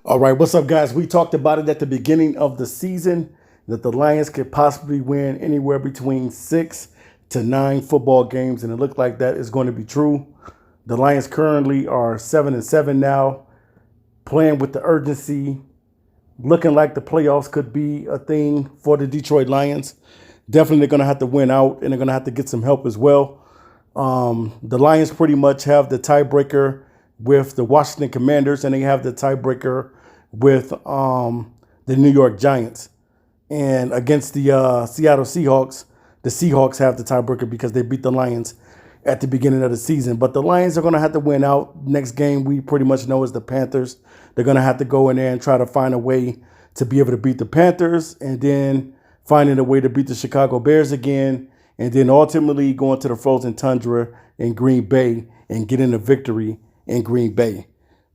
All right, what's up, guys? We talked about it at the beginning of the season that the Lions could possibly win anywhere between 6 to 9 football games, and it looked like that is going to be true. The Lions currently are 7-7 now, playing with the urgency, looking like the playoffs could be a thing for the Detroit Lions. Definitely going to have to win out, and they're going to have to get some help as well. The Lions pretty much have the tiebreaker with the Washington Commanders, and they have the tiebreaker with the New York Giants. And against the Seattle Seahawks, the Seahawks have the tiebreaker because they beat the Lions at the beginning of the season. But the Lions are going to have to win out. Next game we pretty much know is the Panthers. They're going to have to go in there and try to find a way to be able to beat the Panthers, and then finding a way to beat the Chicago Bears again, and then ultimately going to the frozen tundra in Green Bay and getting a victory in Green Bay.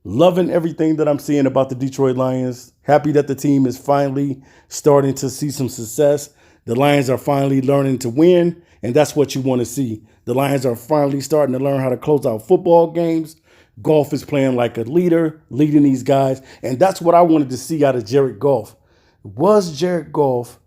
Loving everything that I'm seeing about the Detroit Lions. Happy that the team is finally starting to see some success. The Lions are finally learning to win, and that's what you want to see. The Lions are finally starting to learn how to close out football games. Goff is playing like a leader, leading these guys, and that's what I wanted to see out of Jared Goff. Is Jared Goff,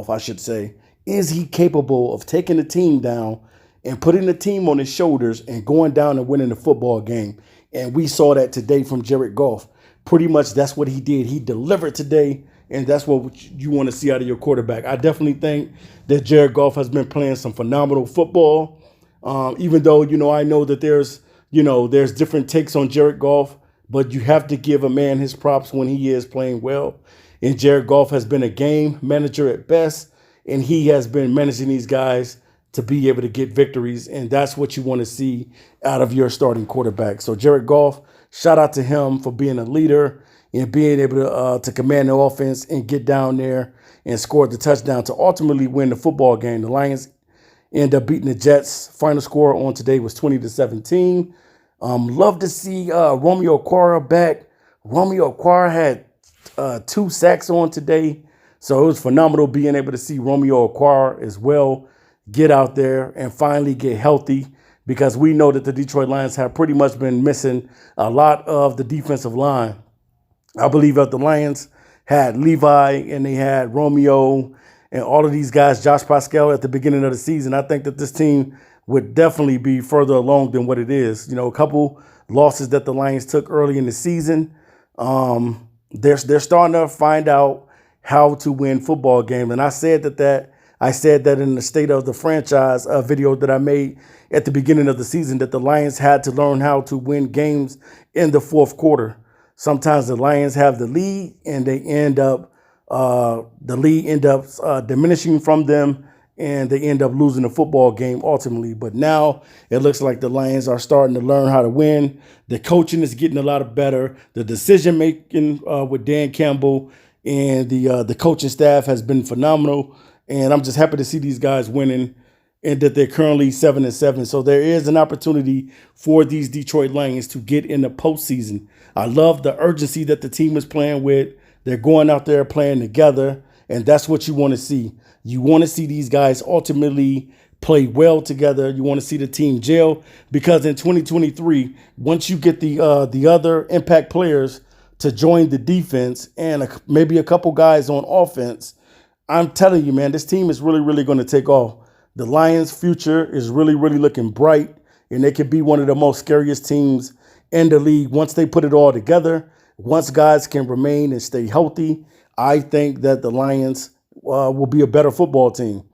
I should say, is he capable of taking the team down and putting the team on his shoulders and going down and winning the football game? And we saw that today from Jared Goff. Pretty much that's what he did. He delivered today, and that's what you want to see out of your quarterback. I definitely think that Jared Goff has been playing some phenomenal football. Even though, I know that there's different takes on Jared Goff, but you have to give a man his props when he is playing well. And Jared Goff has been a game manager at best, and he has been managing these guys to be able to get victories, and that's what you want to see out of your starting quarterback. So Jared Goff, shout out to him for being a leader and being able to command the offense and get down there and score the touchdown to ultimately win the football game. The Lions end up beating the Jets. Final score on today was 20-17. Love to see Romeo Okwara back. Romeo Okwara had 2 sacks on today, so it was phenomenal being able to see Romeo Okwara as well get out there and finally get healthy, because we know that the Detroit Lions have pretty much been missing a lot of the defensive line. I believe that the Lions had Levi and they had Romeo and all of these guys, Josh Pascal, at the beginning of the season. I think that this team would definitely be further along than what it is. A couple losses that the Lions took early in the season. They're starting to find out how to win football games. And I said that in the State of the Franchise video that I made at the beginning of the season, that the Lions had to learn how to win games in the fourth quarter. Sometimes the Lions have the lead and they end up diminishing from them, and they end up losing the football game ultimately. But now it looks like the Lions are starting to learn how to win. The coaching is getting a lot better. The decision making with Dan Campbell and the coaching staff has been phenomenal. And I'm just happy to see these guys winning, and that they're currently 7-7. So there is an opportunity for these Detroit Lions to get in the postseason. I love the urgency that the team is playing with. They're going out there playing together, and that's what you want to see. You want to see these guys ultimately play well together. You want to see the team gel, because in 2023, once you get the other impact players to join the defense and maybe a couple guys on offense, I'm telling you, man, this team is really, really going to take off. The Lions' future is really, really looking bright, and they could be one of the most scariest teams in the league once they put it all together. Once guys can remain and stay healthy, I think that the Lions will be a better football team.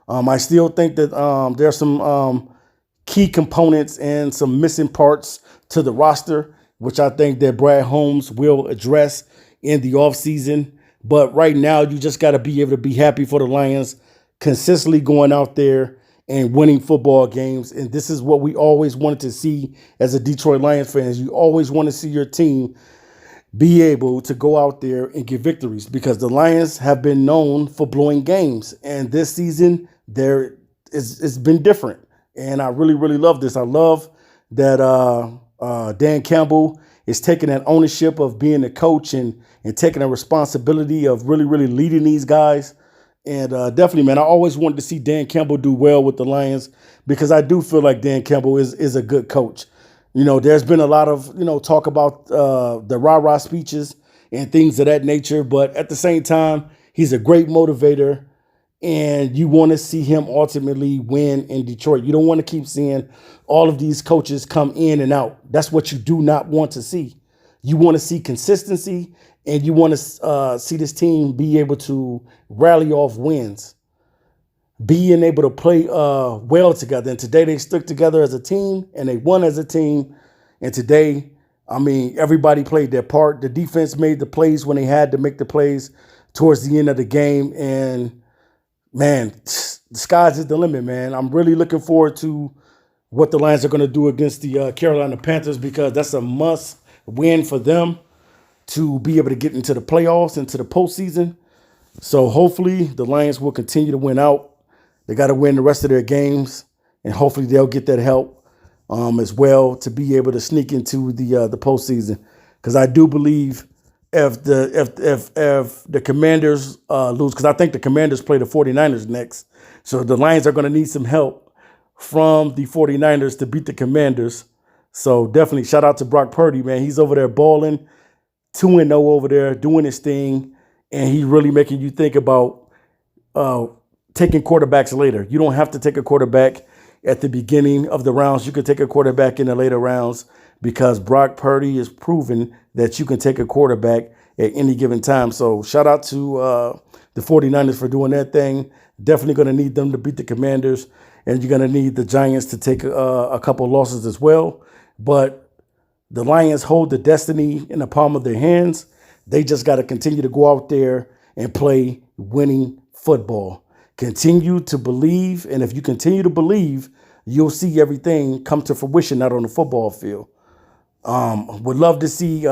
I still think that there's some key components and some missing parts to the roster, which I think that Brad Holmes will address in the offseason. But right now, you just got to be able to be happy for the Lions consistently going out there and winning football games. And this is what we always wanted to see as a Detroit Lions fans. You always want to see your team be able to go out there and get victories, because the Lions have been known for blowing games, and this season it's been different. And I really, really love this. I love that Dan Campbell is taking that ownership of being a coach, and taking a responsibility of really, really leading these guys. And definitely, man, I always wanted to see Dan Campbell do well with the Lions, because I do feel like Dan Campbell is a good coach. There's been a lot of, talk about the rah-rah speeches and things of that nature. But at the same time, he's a great motivator, and you want to see him ultimately win in Detroit. You don't want to keep seeing all of these coaches come in and out. That's what you do not want to see. You want to see consistency, and you want to see this team be able to rally off wins, being able to play well together. And today they stuck together as a team, and they won as a team. And today, I mean, everybody played their part. The defense made the plays when they had to make the plays towards the end of the game. And, man, the sky's is the limit, man. I'm really looking forward to what the Lions are going to do against the Carolina Panthers, because that's a must win for them to be able to get into the playoffs, into the postseason. So hopefully the Lions will continue to win out. They got to win the rest of their games, and hopefully they'll get that help as well to be able to sneak into the postseason. Because I do believe if the Commanders lose, because I think the Commanders play the 49ers next, so the Lions are going to need some help from the 49ers to beat the Commanders. So definitely shout out to Brock Purdy, man. He's over there balling, 2-0 over there, doing his thing, and he's really making you think about taking quarterbacks later. You don't have to take a quarterback at the beginning of the rounds. You can take a quarterback in the later rounds, because Brock Purdy has proven that you can take a quarterback at any given time. So shout out to the 49ers for doing that thing. Definitely going to need them to beat the Commanders, and you're going to need the Giants to take a couple losses as well. But the Lions hold the destiny in the palm of their hands. They just got to continue to go out there and play winning football. Continue to believe, and if you continue to believe, you'll see everything come to fruition out on the football field. Would love to see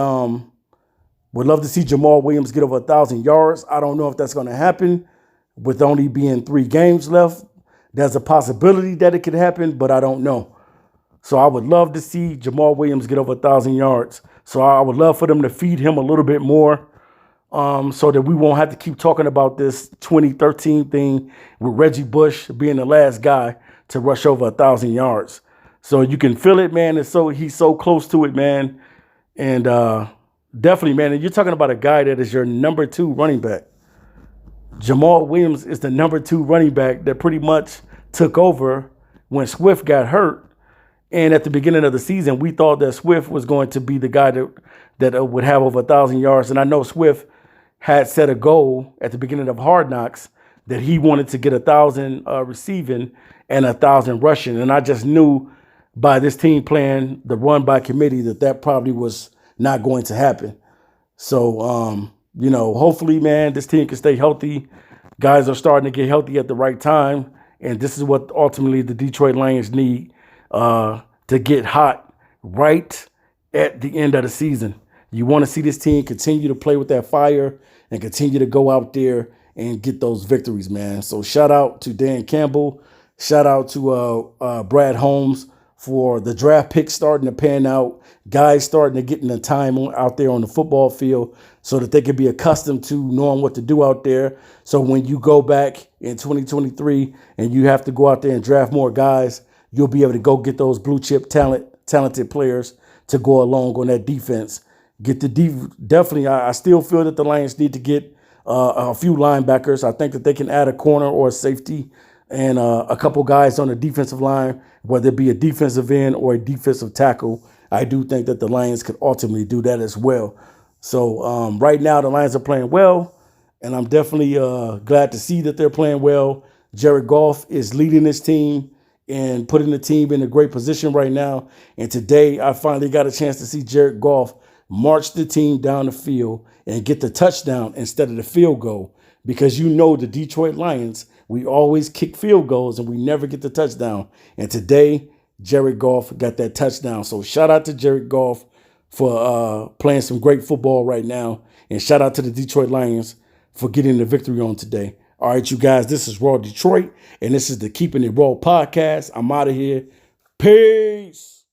Jamal Williams get over 1,000 yards. I don't know if that's going to happen with only being 3 games left. There's a possibility that it could happen, but I don't know. So I would love to see Jamal Williams get over 1,000 yards. So I would love for them to feed him a little bit more, so that we won't have to keep talking about this 2013 thing with Reggie Bush being the last guy to rush over 1,000 yards. So you can feel it, man. And so he's so close to it, man. And definitely, man, and you're talking about a guy that is your number 2 running back. Jamal Williams is the number 2 running back that pretty much took over when Swift got hurt. And at the beginning of the season, we thought that Swift was going to be the guy that would have over 1,000 yards. And I know Swift had set a goal at the beginning of Hard Knocks that he wanted to get 1,000 receiving and 1,000 rushing. And I just knew by this team playing the run by committee that probably was not going to happen. So, hopefully, man, this team can stay healthy. Guys are starting to get healthy at the right time. And this is what ultimately the Detroit Lions need to get hot right at the end of the season. You want to see this team continue to play with that fire and continue to go out there and get those victories, man. So shout out to Dan Campbell. Shout out to Brad Holmes for the draft picks starting to pan out. Guys starting to get in the time out there on the football field so that they can be accustomed to knowing what to do out there. So when you go back in 2023 and you have to go out there and draft more guys, you'll be able to go get those blue chip talented players to go along on that defense. Definitely, I still feel that the Lions need to get a few linebackers. I think that they can add a corner or a safety and a couple guys on the defensive line, whether it be a defensive end or a defensive tackle. I do think that the Lions could ultimately do that as well. So right now, the Lions are playing well, and I'm definitely glad to see that they're playing well. Jared Goff is leading this team and putting the team in a great position right now. And today, I finally got a chance to see Jared Goff march the team down the field and get the touchdown instead of the field goal. Because the Detroit Lions, we always kick field goals and we never get the touchdown. And today, Jared Goff got that touchdown. So shout out to Jared Goff for playing some great football right now. And shout out to the Detroit Lions for getting the victory on today. All right, you guys, this is Raw Detroit, and this is the Keeping It Raw podcast. I'm out of here. Peace.